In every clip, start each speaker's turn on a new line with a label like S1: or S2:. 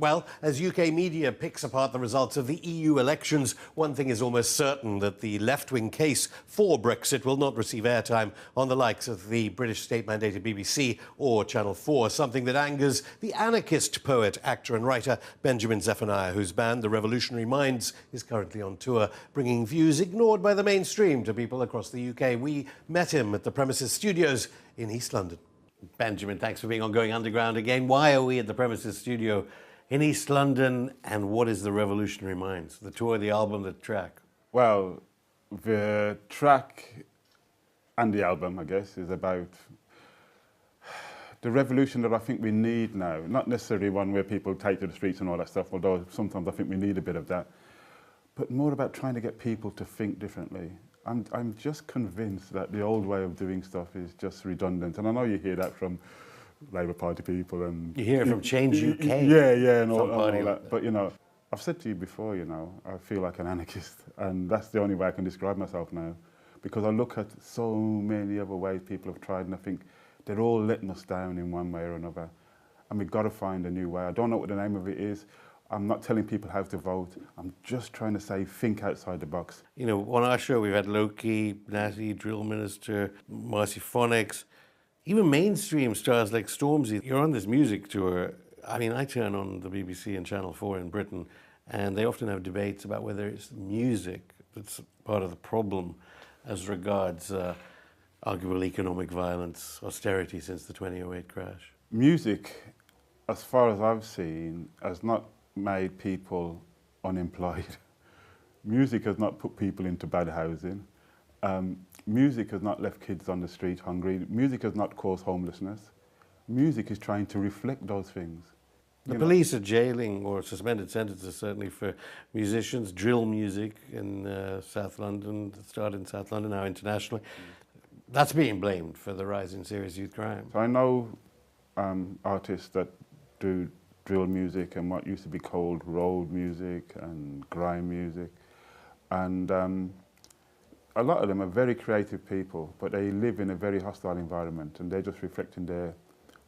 S1: Well, as UK media picks apart the results of the EU elections, one thing is almost certain, that the left-wing case for Brexit will not receive airtime on the likes of the British state-mandated BBC or Channel 4, something that angers the anarchist poet, actor and writer Benjamin Zephaniah, whose band, The Revolutionary Minds, is currently on tour, bringing views ignored by the mainstream to people across the UK. We met him at the Premises Studios in East London. Benjamin, thanks for being on Going Underground again. Why are we at the Premises Studio in East London, and what is the Revolutionary Minds? The tour, the album, the track?
S2: Well, the track and the album, I guess, is about the revolution that I think we need now. Not necessarily one where people take to the streets and all that stuff, although sometimes I think we need a bit of that, but more about trying to get people to think differently. I'm just convinced that the old way of doing stuff is just redundant, and I know you hear that from Labour Party people, and
S1: you hear it from Change UK.
S2: Yeah, and all that. But you know, I've said to you before, you know, I feel like an anarchist, and that's the only way I can describe myself now, because I look at so many other ways people have tried, and I think they're all letting us down in one way or another, and we've got to find a new way. I don't know what the name of it is. I'm not telling people how to vote. I'm just trying to say, think outside the box.
S1: You know, on our show, we've had Loki, Natty, Drill Minister, Marcy Phonics, even mainstream stars like Stormzy. You're on this music tour. I mean, I turn on the BBC and Channel 4 in Britain, and they often have debates about whether it's music that's part of the problem as regards arguable economic violence, austerity since the 2008 crash.
S2: Music, as far as I've seen, has not made people unemployed. Music has not put people into bad housing. Music has not left kids on the street hungry. Music has not caused homelessness. Music is trying to reflect those things.
S1: The police are jailing or suspended sentences, certainly, for musicians. Drill music in South London, started in South London, now internationally. That's being blamed for the rise in serious youth crime.
S2: So I know artists that do drill music and what used to be called road music and grime music. And a lot of them are very creative people, but they live in a very hostile environment, and they're just reflecting their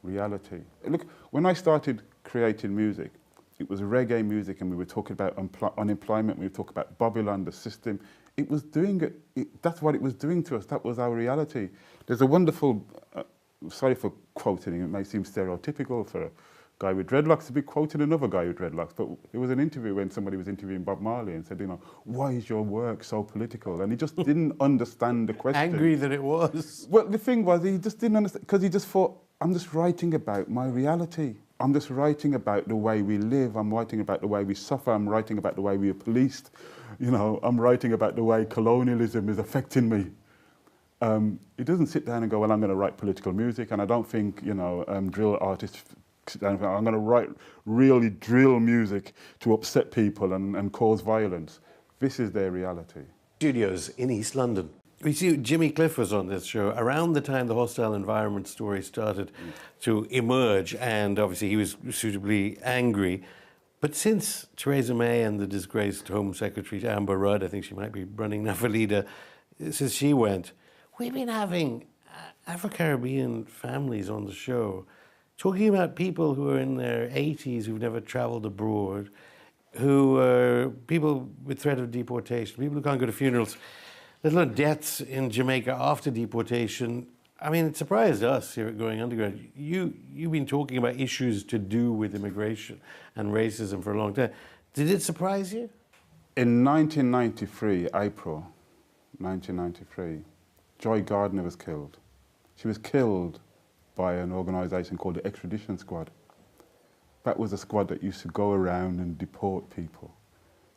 S2: reality. Look, when I started creating music, it was reggae music, and we were talking about unemployment, we were talking about Babylon, the system. It was doing it, that's what it was doing to us. That was our reality. There's a wonderful, sorry for quoting, it may seem stereotypical for a guy with dreadlocks to be quoting another guy with dreadlocks, but it was an interview when somebody was interviewing Bob Marley and said, you know, why is your work so political? And he just didn't understand the question.
S1: Angry that it was.
S2: Well, the thing was, he just didn't understand, because he just thought, I'm just writing about my reality. I'm just writing about the way we live. I'm writing about the way we suffer. I'm writing about the way we are policed. You know, I'm writing about the way colonialism is affecting me. He doesn't sit down and go, well, I'm going to write political music. And I don't think, you know, drill artists sit down and go, I'm going to write really drill music to upset people and cause violence. This is their reality.
S1: Studios in East London. We see Jimmy Cliff was on this show around the time the hostile environment story started to emerge, and obviously he was suitably angry. But since Theresa May and the disgraced Home Secretary Amber Rudd, I think she might be running now for leader, since she went, we've been having Afro-Caribbean families on the show talking about people who are in their 80s who've never travelled abroad, who are people with threat of deportation, people who can't go to funerals, let alone deaths in Jamaica after deportation. I mean, it surprised us here at Going Underground. You've been talking about issues to do with immigration and racism for a long time. Did it surprise you?
S2: In 1993, April 1993, Joy Gardner was killed. She was killed by an organisation called the Extradition Squad. That was a squad that used to go around and deport people.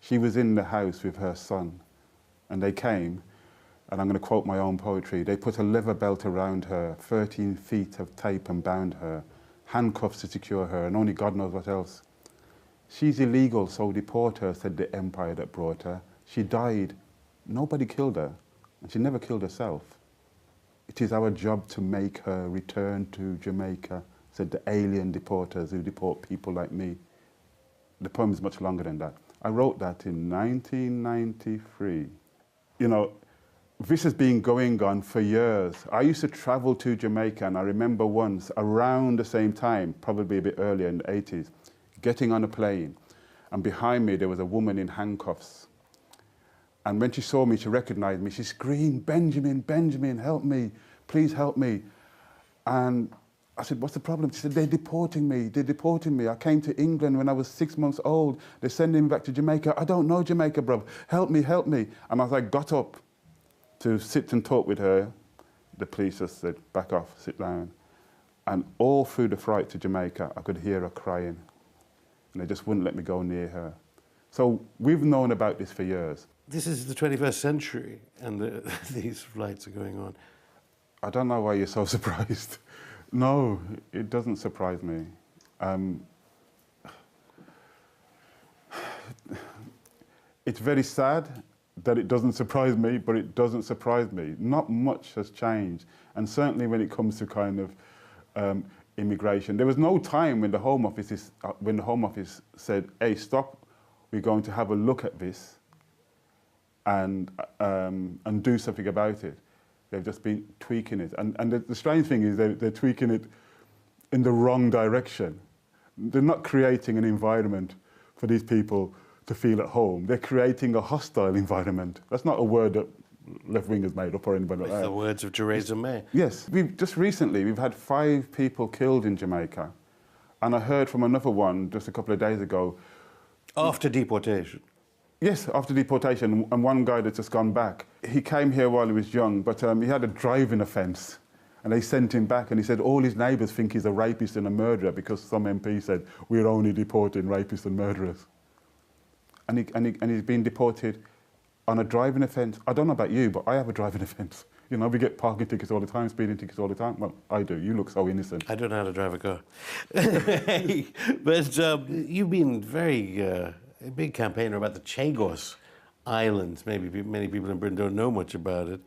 S2: She was in the house with her son, and they came, and I'm going to quote my own poetry, they put a leather belt around her, 13 feet of tape and bound her, handcuffs to secure her, and only God knows what else. She's illegal, so deport her, said the empire that brought her. She died. Nobody killed her, and she never killed herself. It is our job to make her return to Jamaica, said the alien deporters who deport people like me. The poem is much longer than that. I wrote that in 1993. You know, this has been going on for years. I used to travel to Jamaica, and I remember once, around the same time, probably a bit earlier in the 80s, getting on a plane, and behind me there was a woman in handcuffs. And when she saw me, she recognized me. She screamed, "Benjamin, Benjamin, help me, please help me." And I said, "What's the problem?" She said, "They're deporting me, they're deporting me. I came to England when I was 6 months old. They're sending me back to Jamaica. I don't know Jamaica, bruv. Help me, help me." And as I got up to sit and talk with her, the police just said, "Back off, sit down." And all through the flight to Jamaica, I could hear her crying. And they just wouldn't let me go near her. So we've known about this for years.
S1: This is the 21st century, and these flights are going on.
S2: I don't know why you're so surprised. No, it doesn't surprise me. It's very sad that it doesn't surprise me, but it doesn't surprise me. Not much has changed, and certainly when it comes to kind of immigration, there was no time when the Home Office said, "Hey, stop! We're going to have a look at this and do something about it." They've just been tweaking it. And the strange thing is they're tweaking it in the wrong direction. They're not creating an environment for these people to feel at home. They're creating a hostile environment. That's not a word that left-wingers made up or anybody like that.
S1: It's the words of Theresa May.
S2: Yes. We've had 5 people killed in Jamaica. And I heard from another one just a couple of days ago.
S1: After deportation?
S2: Yes, after deportation, and one guy that's just gone back. He came here while he was young, but he had a driving offence, and they sent him back, and he said all his neighbours think he's a rapist and a murderer because some MP said, "We're only deporting rapists and murderers." And he's been deported on a driving offence. I don't know about you, but I have a driving offence. You know, we get parking tickets all the time, speeding tickets all the time. Well, I do. You look so innocent.
S1: I don't know how to drive a car. But you've been a big campaigner about the Chagos Islands. Maybe many people in Britain don't know much about it.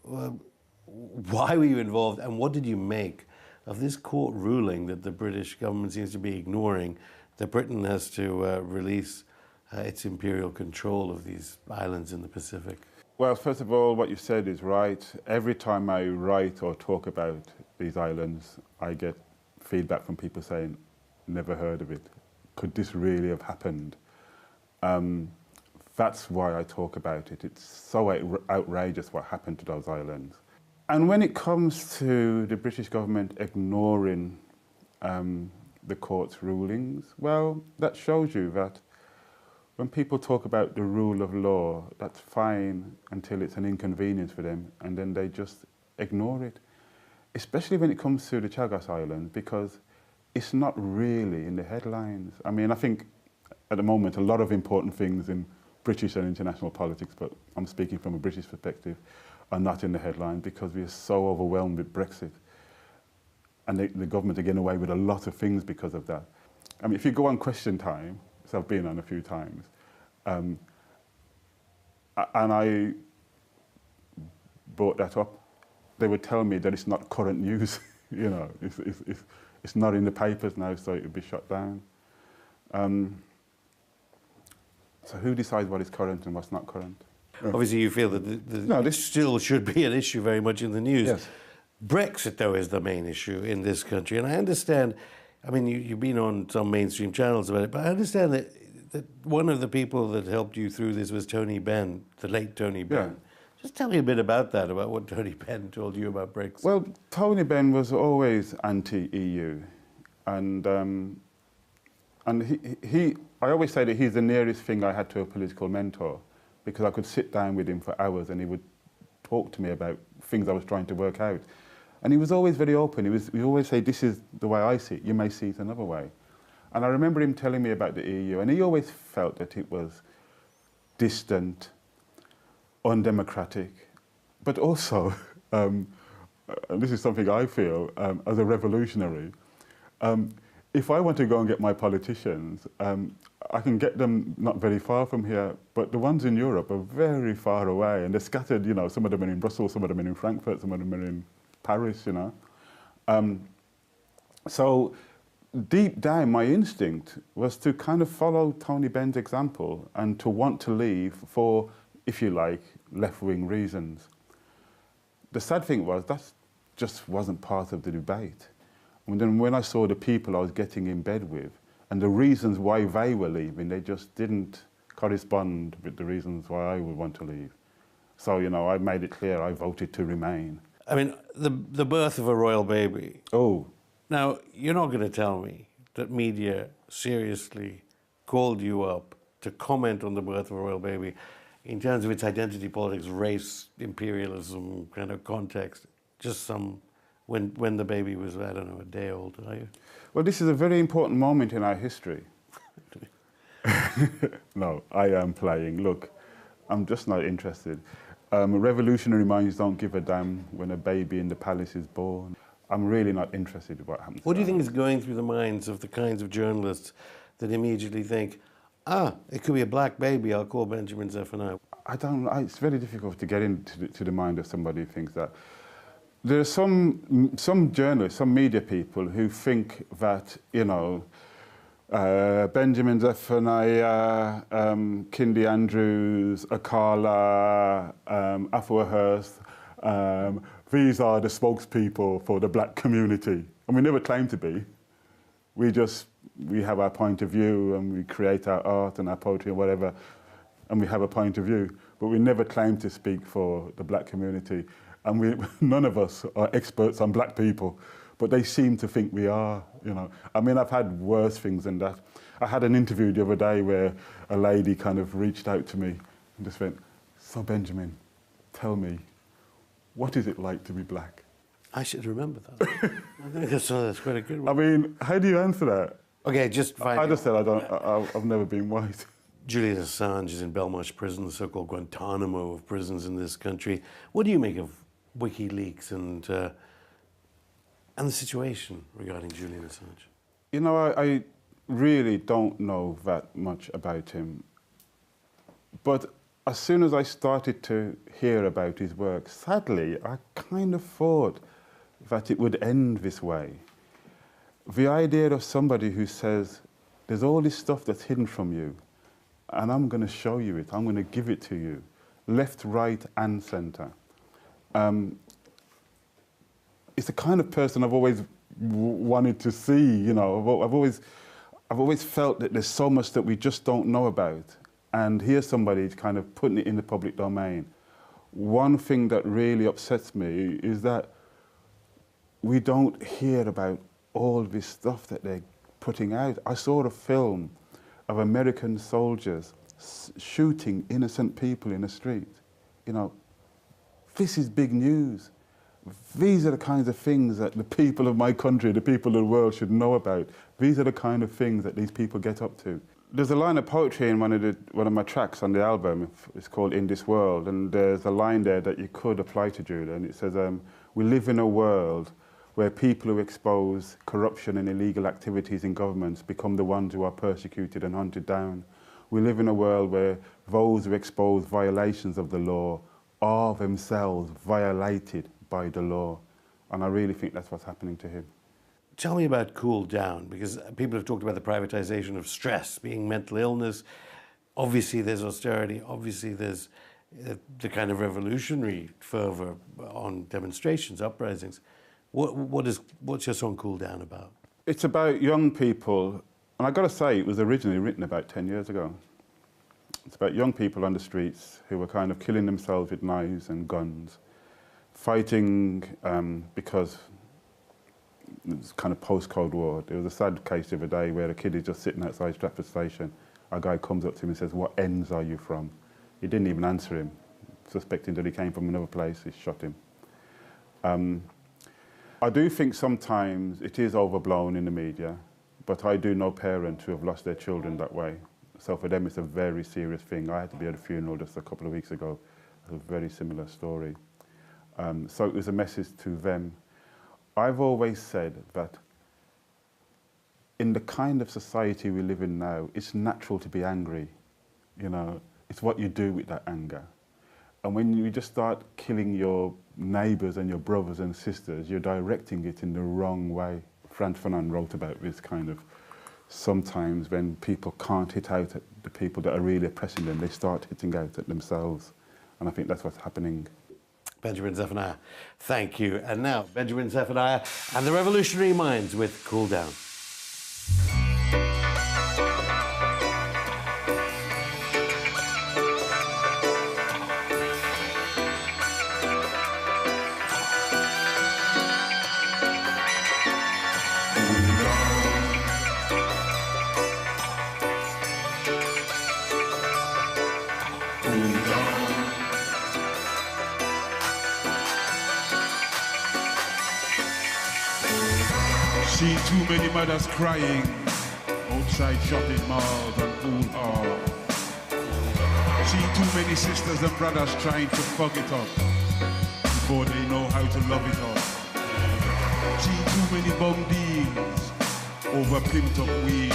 S1: Why were you involved, and what did you make of this court ruling that the British government seems to be ignoring, that Britain has to release its imperial control of these islands in the Pacific?
S2: Well, first of all, what you said is right. Every time I write or talk about these islands, I get feedback from people saying, "Never heard of it. Could this really have happened?" That's why I talk about it. It's so outrageous what happened to those islands. And when it comes to the British government ignoring the court's rulings, well, that shows you that when people talk about the rule of law, that's fine until it's an inconvenience for them, and then they just ignore it. Especially when it comes to the Chagos Islands, because it's not really in the headlines. I mean, I think at the moment, a lot of important things in British and international politics, but I'm speaking from a British perspective, are not in the headline because we are so overwhelmed with Brexit. And the government are getting away with a lot of things because of that. I mean, if you go on Question Time, which I've been on a few times, and I brought that up, they would tell me that it's not current news. You know, it's not in the papers now, so it would be shut down. So who decides what is current and what's not current?
S1: Obviously, you feel that this still should be an issue very much in the news.
S2: Yes.
S1: Brexit, though, is the main issue in this country. And I understand, I mean, you've been on some mainstream channels about it, but I understand that one of the people that helped you through this was Tony Benn, the late Tony Benn. Yeah. Just tell me a bit about that, about what Tony Benn told you about Brexit.
S2: Well, Tony Benn was always anti-EU. And I always say that he's the nearest thing I had to a political mentor, because I could sit down with him for hours and he would talk to me about things I was trying to work out. And he was always very open. He always say, "This is the way I see it, you may see it another way." And I remember him telling me about the EU, and he always felt that it was distant, undemocratic, but also, and this is something I feel as a revolutionary, if I want to go and get my politicians, I can get them not very far from here, but the ones in Europe are very far away, and they're scattered. You know, some of them are in Brussels, some of them are in Frankfurt, some of them are in Paris, you know. So deep down, my instinct was to kind of follow Tony Benn's example and to want to leave for, if you like, left-wing reasons. The sad thing was that just wasn't part of the debate. And then when I saw the people I was getting in bed with, And the reasons why they were leaving, they just didn't correspond with the reasons why I would want to leave. So, you know, I made it clear I voted to remain.
S1: I mean, the birth of a royal baby.
S2: Oh.
S1: Now, you're not going to tell me that media seriously called you up to comment on the birth of a royal baby in terms of its identity politics, race, imperialism kind of context, just when the baby was, I don't know, a day old, are you?
S2: Well, this is a very important moment in our history. No, I am playing. Look, I'm just not interested. Revolutionary minds don't give a damn when a baby in the palace is born. I'm really not interested in what happens.
S1: What do you think is going through the minds of the kinds of journalists that immediately think, it could be a black baby, I'll call Benjamin Zephaniah?
S2: It's very difficult to get into the mind of somebody who thinks that. There are some journalists, some media people who think that, you know, Benjamin Zephaniah, Kindy Andrews, Akala, Afua Hurst, these are the spokespeople for the black community. And we never claim to be. We have our point of view and we create our art and our poetry and whatever, and we have a point of view. But we never claim to speak for the black community. And none of us are experts on black people, but they seem to think we are, you know. I mean, I've had worse things than that. I had an interview the other day where a lady kind of reached out to me and just went, "So Benjamin, tell me, what is it like to be black?"
S1: I should remember that. I think that's quite a good one.
S2: I mean, how do you answer that?
S1: Okay, just
S2: I just said I've never been white.
S1: Julian Assange is in Belmarsh prison, the so-called Guantanamo of prisons in this country. What do you make of WikiLeaks and the situation regarding Julian Assange?
S2: You know, I really don't know that much about him. But as soon as I started to hear about his work, sadly, I kind of thought that it would end this way. The idea of somebody who says, there's all this stuff that's hidden from you, and I'm going to show you it, I'm going to give it to you, left, right, and centre. It's the kind of person I've always wanted to see, you know. I've always felt that there's so much that we just don't know about. And here's somebody kind of putting it in the public domain. One thing that really upsets me is that we don't hear about all this stuff that they're putting out. I saw a film of American soldiers shooting innocent people in the street. You know, this is big news. These are the kinds of things that the people of my country, the people of the world should know about. These are the kind of things that these people get up to. There's a line of poetry in one of my tracks on the album. It's called In This World, and there's a line there that you could apply to Judah, and it says, we live in a world where people who expose corruption and illegal activities in governments become the ones who are persecuted and hunted down. We live in a world where those who expose violations of the law are themselves violated by the law. And I really think that's what's happening to him.
S1: Tell me about Cool Down, because people have talked about the privatization of stress being mental illness. Obviously there's austerity, obviously there's the kind of revolutionary fervour on demonstrations, uprisings. What's your song Cool Down about?
S2: It's about young people, and I've got to say, it was originally written about 10 years ago. It's about young people on the streets who were kind of killing themselves with knives and guns, fighting because it was kind of post-Cold War. There was a sad case the other day where a kid is just sitting outside Stratford Station. A guy comes up to him and says, "What ends are you from?" He didn't even answer him, suspecting that he came from another place. He shot him. I do think sometimes it is overblown in the media, but I do know parents who have lost their children that way. So for them, it's a very serious thing. I had to be at a funeral just a couple of weeks ago. It was a very similar story. So it was a message to them. I've always said that in the kind of society we live in now, it's natural to be angry. You know, it's what you do with that anger. And when you just start killing your neighbours and your brothers and sisters, you're directing it in the wrong way. Frantz Fanon wrote about this kind of, sometimes when people can't hit out at the people that are really oppressing them, they start hitting out at themselves. And I think that's what's happening.
S1: Benjamin Zephaniah, thank you. And now, Benjamin Zephaniah and the Revolutionary Minds with Cool Down.
S3: Seen too many mothers crying outside shopping malls and pool halls. Seen too many sisters and brothers trying to fuck it up before they know how to love it up. Seen too many bum deals over pimped up weeds.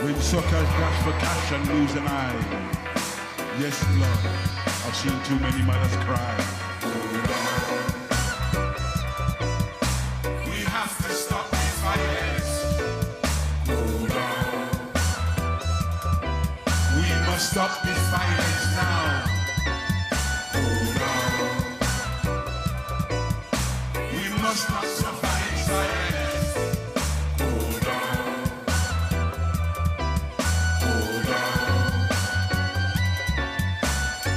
S3: When suckers dash for cash and lose an eye. Yes, Lord, I've seen too many mothers cry. We have to stop this violence. We must stop this violence now. We must not suffer in silence.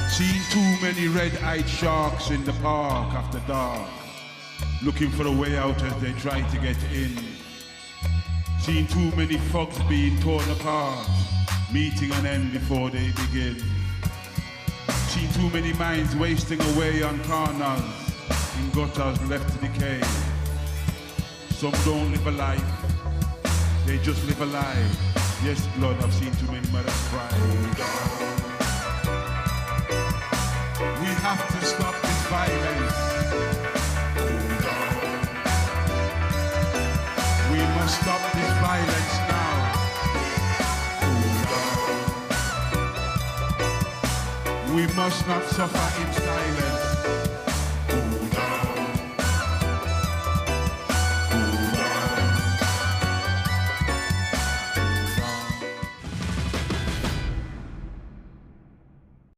S3: Seen too many red-eyed sharks in the park after dark, looking for a way out as they try to get in. Seen too many thugs being torn apart, meeting an end before they begin. Seen too many minds wasting away on corners, in gutters left to decay. Some don't live a life, they just live a lie. Yes, Lord, I've seen too many mothers cry. We have to stop this violence. We must stop this violence now. We must not suffer in silence.